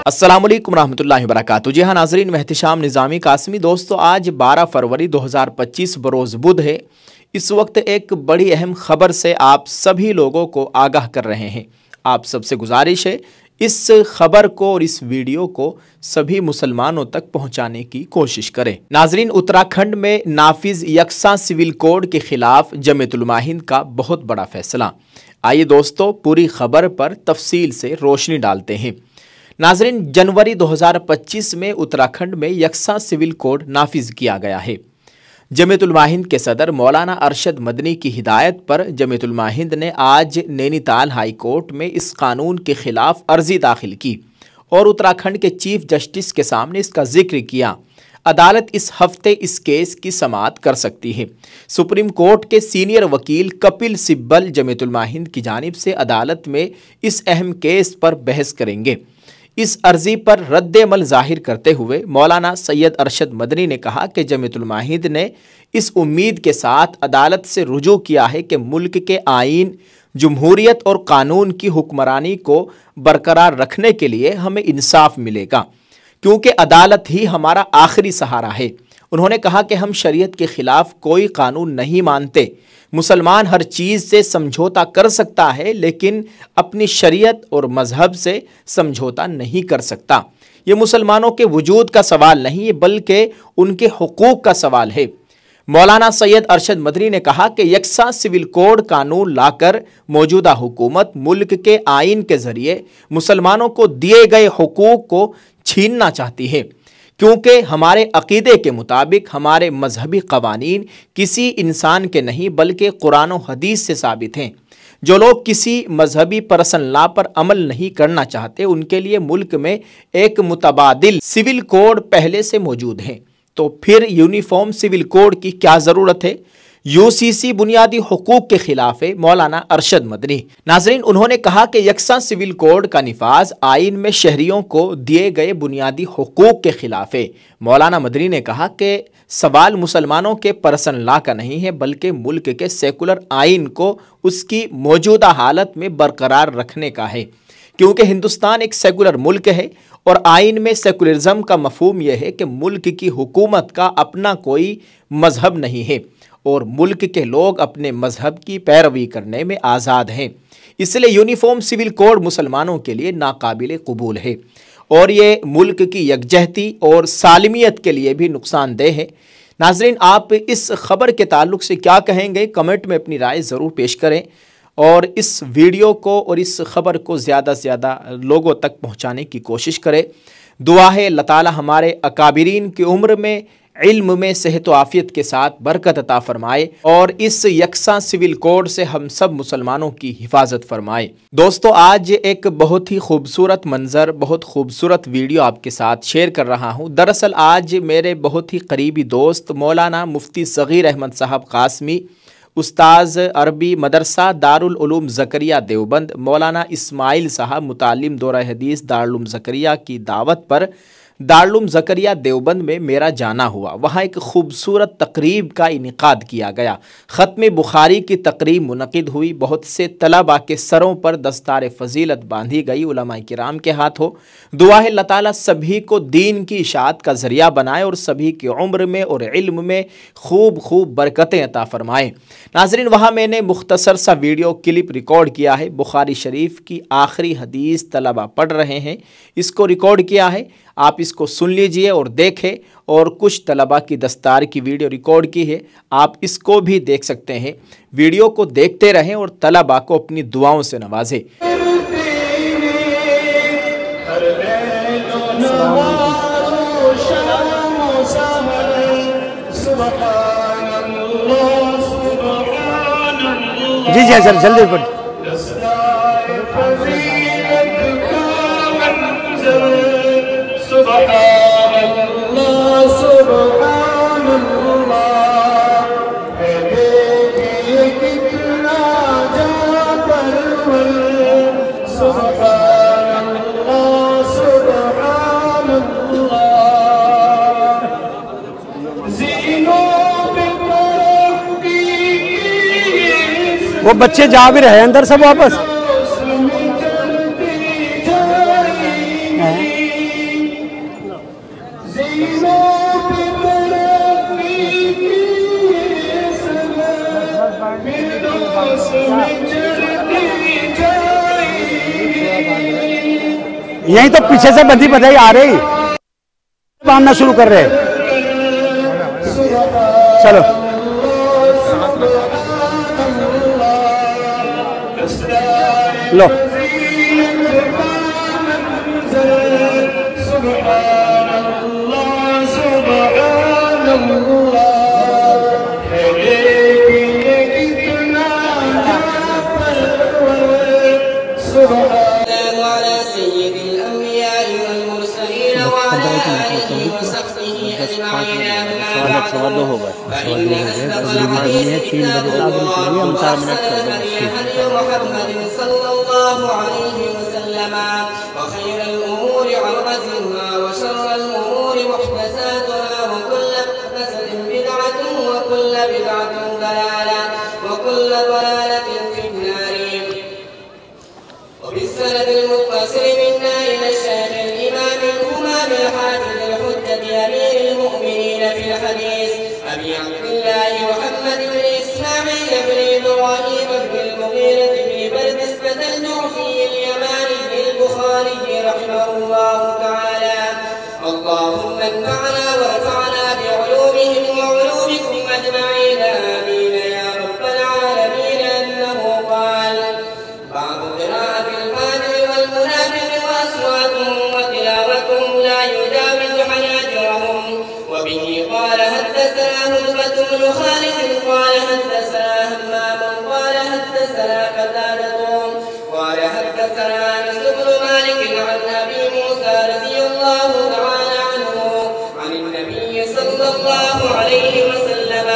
अस्सलामुअलैकुम रहमतुल्लाहि व बरकातुहू। जी हाँ नाजरीन, मैं एहतिशाम निज़ामी कासमी। दोस्तों, आज 12 फरवरी 2025 बरोज़ बुध है। इस वक्त एक बड़ी अहम खबर से आप सभी लोगों को आगाह कर रहे हैं। आप सबसे गुजारिश है इस खबर को और इस वीडियो को सभी मुसलमानों तक पहुंचाने की कोशिश करें। नाजरीन, उत्तराखंड में नाफिज यकसा सिविल कोड के खिलाफ जमीयतुल उलमा हिंद का बहुत बड़ा फैसला। आइए दोस्तों, पूरी खबर पर तफसील से रोशनी डालते हैं। नाजरीन, जनवरी 2025 में उत्तराखंड में यकसा सिविल कोड नाफिज किया गया है। जमीयतुल उलमा हिंद के सदर मौलाना अरशद मदनी की हिदायत पर जमीयतुल उलमा हिंद ने आज नैनीताल हाई कोर्ट में इस कानून के खिलाफ अर्जी दाखिल की और उत्तराखंड के चीफ जस्टिस के सामने इसका जिक्र किया। अदालत इस हफ्ते इस केस की समाअत कर सकती है। सुप्रीम कोर्ट के सीनियर वकील कपिल सिब्बल जमीयतुल उलमा हिंद की जानिब से अदालत में इस अहम केस पर बहस करेंगे। इस अर्जी पर रद्द-ए-अमल जाहिर करते हुए मौलाना सैयद अरशद मदनी ने कहा कि जमीयतुल उलमा हिंद ने इस उम्मीद के साथ अदालत से रुजू किया है कि मुल्क के आईन, जमहूरियत और कानून की हुक्मरानी को बरकरार रखने के लिए हमें इंसाफ मिलेगा, क्योंकि अदालत ही हमारा आखिरी सहारा है। उन्होंने कहा कि हम शरीयत के खिलाफ कोई कानून नहीं मानते। मुसलमान हर चीज़ से समझौता कर सकता है, लेकिन अपनी शरीयत और मजहब से समझौता नहीं कर सकता। ये मुसलमानों के वजूद का सवाल नहीं है, बल्कि उनके हुकूक का सवाल है। मौलाना सैयद अरशद मदनी ने कहा कि यकसा सिविल कोड कानून लाकर मौजूदा हुकूमत मुल्क के आइन के ज़रिए मुसलमानों को दिए गए हुकूक को छीनना चाहती है, क्योंकि हमारे अक़ीदे के मुताबिक हमारे मजहबी क़वानीन किसी इंसान के नहीं बल्कि कुरान और हदीस से साबित हैं। जो लोग किसी मजहबी पर्सन लॉ पर अमल नहीं करना चाहते, उनके लिए मुल्क में एक मुतबादिल सिविल कोड पहले से मौजूद है, तो फिर यूनिफॉर्म सिविल कोड की क्या ज़रूरत है। यूसीसी बुनियादी हुकूक के खिलाफ है, मौलाना अरशद मदनी। नाजरीन, उन्होंने कहा कि यकसा सिविल कोड का निफाज आइन में शहरियों को दिए गए बुनियादी हुकूक के खिलाफ है। मौलाना मदनी ने कहा कि सवाल मुसलमानों के पर्सन लॉ का नहीं है, बल्कि मुल्क के सेकुलर आइन को उसकी मौजूदा हालत में बरकरार रखने का है, क्योंकि हिंदुस्तान एक सेकुलर मुल्क है और आइन में सेकुलरिज्म का मफहूम यह है कि मुल्क की हुकूमत का अपना कोई मजहब नहीं है और मुल्क के लोग अपने मजहब की पैरवी करने में आज़ाद हैं। इसलिए यूनिफॉर्म सिविल कोड मुसलमानों के लिए नाकाबिल कबूल है और ये मुल्क की यकजहती और सालमियत के लिए भी नुकसानदेह है। नाजरीन, आप इस खबर के ताल्लुक से क्या कहेंगे, कमेंट में अपनी राय ज़रूर पेश करें और इस वीडियो को और इस खबर को ज़्यादा से ज़्यादा लोगों तक पहुँचाने की कोशिश करें। दुआ है अल्लाह ताला हमारे अकाबिरीन की उम्र में, इल्म में सेहत व आफियत के साथ बरकत अता फरमाए और इस यकसा सिविल कोड से हम सब मुसलमानों की हिफाजत फरमाए। दोस्तों, आज एक बहुत ही खूबसूरत मंजर, बहुत खूबसूरत वीडियो आपके साथ शेयर कर रहा हूँ। दरअसल आज मेरे बहुत ही करीबी दोस्त मौलाना मुफ्ती सगीर अहमद साहब कासमी, उस्ताज अरबी मदरसा दारुल उलूम ज़करिया देवबंद, मौलाना इस्माइल साहब मुतालिम दौरा हदीस दारुल उलूम ज़करिया की दावत पर दारुल उलूम ज़करिया देवबंद में मेरा जाना हुआ। वहाँ एक खूबसूरत तकरीब का इनेकाद किया गया। ख़त्म बुखारी की तकरीब मुनक़िद हुई। बहुत से तलबा के सरों पर दस्तार फजीलत बांधी गई उलमाए किराम के हाथों। दुआ है अल्लाह ताला सभी को दीन की इशाअत का ज़रिया बनाए और सभी की उम्र में और इल्म में खूब खूब बरकतें अता फरमाए। नाज़रीन, वहाँ मैंने मुख्तसर सा वीडियो क्लिप रिकॉर्ड किया है। बुखारी शरीफ की आखिरी हदीस तलबा पढ़ रहे हैं, इसको रिकॉर्ड किया है। आप इसको सुन लीजिए और देखें। और कुछ तलबा की दस्तार की वीडियो रिकॉर्ड की है, आप इसको भी देख सकते हैं। वीडियो को देखते रहें और तलबा को अपनी दुआओं से नवाजें। जी जी सर, जल्दी पढ़। वो बच्चे जा भी रहे अंदर सब वापस। یہیں تو پیچھے سے بندی بدائی آ رہی باندھنا شروع کر رہے چلو لو سوال ہوگا وخير الأمور عوزها وشر الأمور محدثاتها وكل محدثة بدعة وكل بدعة ضلالة وكل ضلالة في النار. وبالسند المتصل منا إلى الشيخ الإمام الإمام الحافظ الحجة أمير المؤمنين في الحديث أبي عبد الله محمد بن إسماعيل بن إبراهيم بن المغيرة بن بردسبة الجعفي اليماني البخاري رحمه الله تعالى. اللهم انفعنا وارفعنا بعلومهم وعلومكم أجمعين آمين يا رب العالمين. أنه قال بعض قراءة الفاتح والمنافق وأصواتهم وتلاوتهم لا يجاوز حناجرهم. وبه قال حدثنا هدبة بن خالد قال حدثنا همام قال حدثنا قتادة قال حدثنا أنس بن مالك عن أبي موسى رضي الله تعالى عنه عن النبي صلى الله عليه وسلم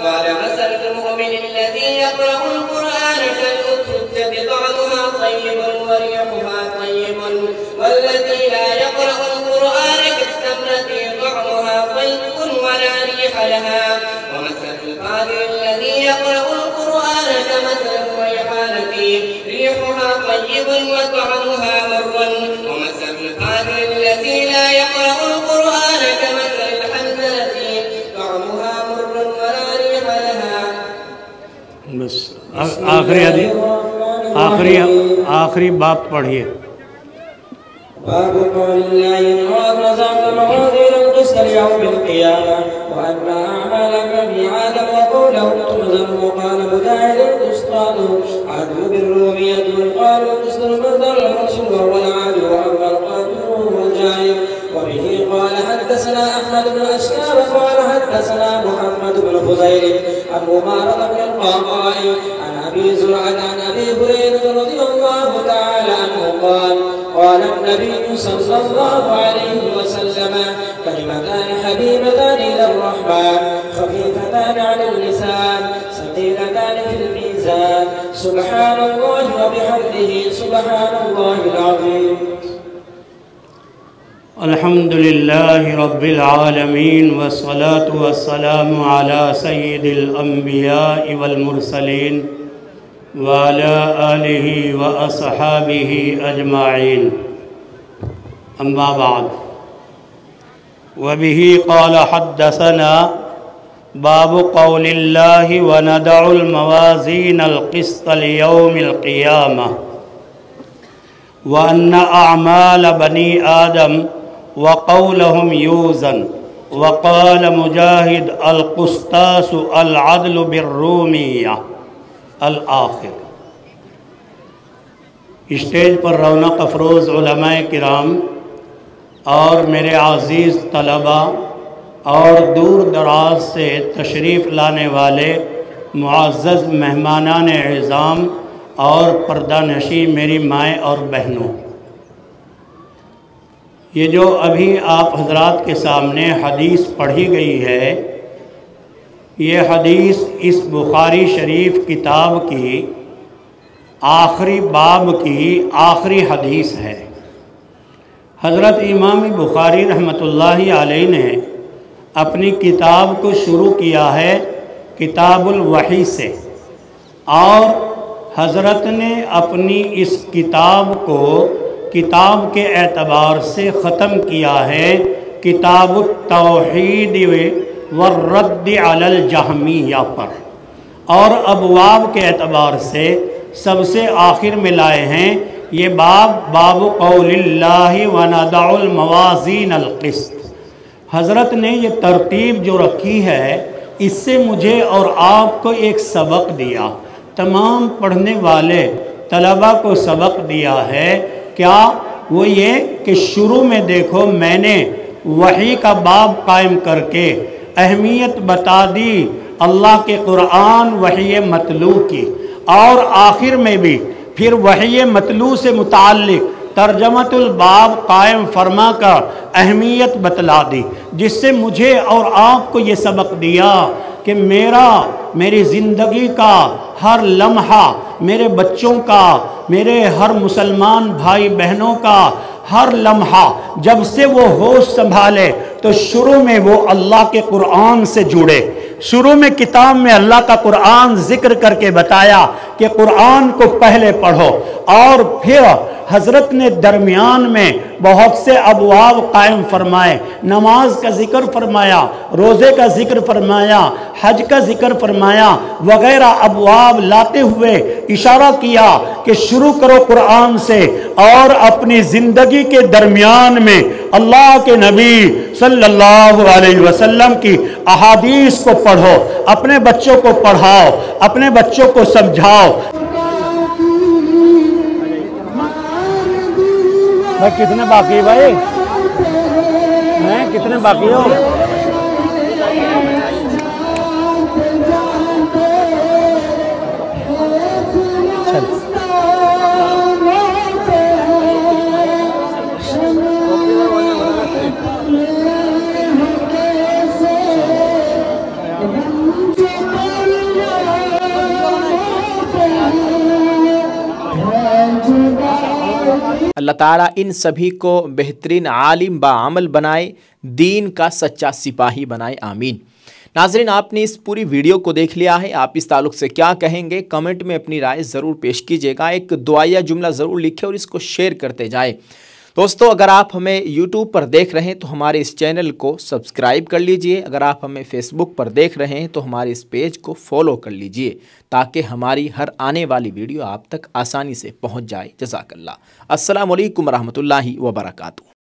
قال مثل المؤمن الذي يقرأ القرآن كالأترجة طعمها طيب وريحها طيب والذي لا يقرأ القرآن كالتمرة طعمها طيب ولا ريح لها. ومثل القادر الذي يقرأ القرآن كمثل الريحانة ريحها طيب وطعمها مر. ومثل القادر الذي لا يقرأ القرآن كمثل الحنظلة طعمها مر ولا ريح لها. بس آخری باب پڑھیے. باب قول الله إن رزقنا موازين القسط ليوم القيامة وأن أعمالك بآدم وقوله تنزل. وقال مجاهد القسطاط عدو بالرومية وقال القسط المصدر المنصوب وهو العدو وأما القاتل وهو الجائر. وبه قال حدثنا أحمد بن أشكاب قال حدثنا محمد بن فضيل عن عمارة بن القعقاع عن أبي زرعة عن أبي هريرة رضي الله تعالى عنه قال قال النبي صلى الله عليه وسلم كلمتان حبيبتان إلى الرحمن خفيفتان على اللسان ثقيلتان في الميزان سبحان الله وبحمده سبحان الله العظيم. الحمد لله رب العالمين والصلاة والسلام على سيد الأنبياء والمرسلين وعلى آله وأصحابه أجمعين. أما بعد. وبه قال حدثنا باب قول الله وندع الموازين القسط ليوم القيامة وأن أعمال بني آدم وقولهم يوزن. وقال مجاهد القسطاس العدل بالرومية الآخر. اسٹیج پر رونق افروز علماء کرام اور میرے عزیز طلبہ اور دور دراز سے تشریف لانے والے معزز مہمانان اعظام اور پردہ نشی میری مائیں اور بہنوں، یہ جو ابھی آپ حضرات کے سامنے حدیث پڑھی گئی ہے، یہ حدیث اس بخاری شریف کتاب کی آخری باب کی آخری حدیث ہے۔ حضرت امام بخاری رحمۃ اللہ علیہ نے اپنی کتاب کو شروع کیا ہے کتاب الوحی سے، اور حضرت نے اپنی اس کتاب کو کتاب کے اعتبار سے ختم کیا ہے किताबुत तौहीद वर्रद्द अलल जहमिया पर, और अबवाब के एतबार से सबसे आखिर में लाए हैं ये बाब कौलिल्लाहि व नदउल मवाज़ीन अल क़िस्त। हज़रत ने ये तरतीब जो रखी है इससे मुझे और आपको एक सबक दिया, तमाम पढ़ने वाले तलबा को सबक दिया है। क्या? वो ये कि शुरू में देखो मैंने वही का बाब कायम करके अहमियत बता दी अल्लाह के कुरान वही मतलू की, और आखिर में भी फिर वही मतलू से मुताल्लिक़ तर्जमतुल बाब कायम फरमा कर अहमियत बतला दी, जिससे मुझे और आपको ये सबक दिया कि मेरी ज़िंदगी का हर लम्हा, मेरे बच्चों का, मेरे हर मुसलमान भाई बहनों का हर लम्हा जब से वो होश संभाले तो शुरू में वो अल्लाह के कुरान से जुड़े। शुरू में किताब में अल्लाह का कुरान जिक्र करके बताया कि कुरान को पहले पढ़ो, और फिर हज़रत ने दरमियान में बहुत से अबवाब कायम फरमाए, नमाज का ज़िक्र फरमाया, रोज़े का ज़िक्र फरमाया, हज का ज़िक्र फरमाया, वग़ैरह अबवाब लाते हुए इशारा किया कि शुरू करो कुरान से, और अपनी ज़िंदगी के दरमियान में अल्लाह के नबी सल्लल्लाहु अलैहि वसल्लम की अहादीस को पढ़ो, अपने बच्चों को पढ़ाओ, अपने बच्चों को समझाओ। भाई कितने बाकी भाई हैं, कितने बाकी हो? अल्लाह ताला इन सभी को बेहतरीन आलिम बाअमल बनाए, दीन का सच्चा सिपाही बनाए, आमीन। नाज़रीन, आपने इस पूरी वीडियो को देख लिया है, आप इस ताल्लुक़ से क्या कहेंगे कमेंट में अपनी राय ज़रूर पेश कीजिएगा, एक दुआया जुमला ज़रूर लिखें और इसको शेयर करते जाए। दोस्तों, अगर आप हमें YouTube पर देख रहे हैं तो हमारे इस चैनल को सब्सक्राइब कर लीजिए, अगर आप हमें Facebook पर देख रहे हैं तो हमारे इस पेज को फॉलो कर लीजिए, ताकि हमारी हर आने वाली वीडियो आप तक आसानी से पहुंच जाए। जज़ाकल्लाह। अस्सलामु अलैकुम रहमतुल्लाहि व बरकातुहू।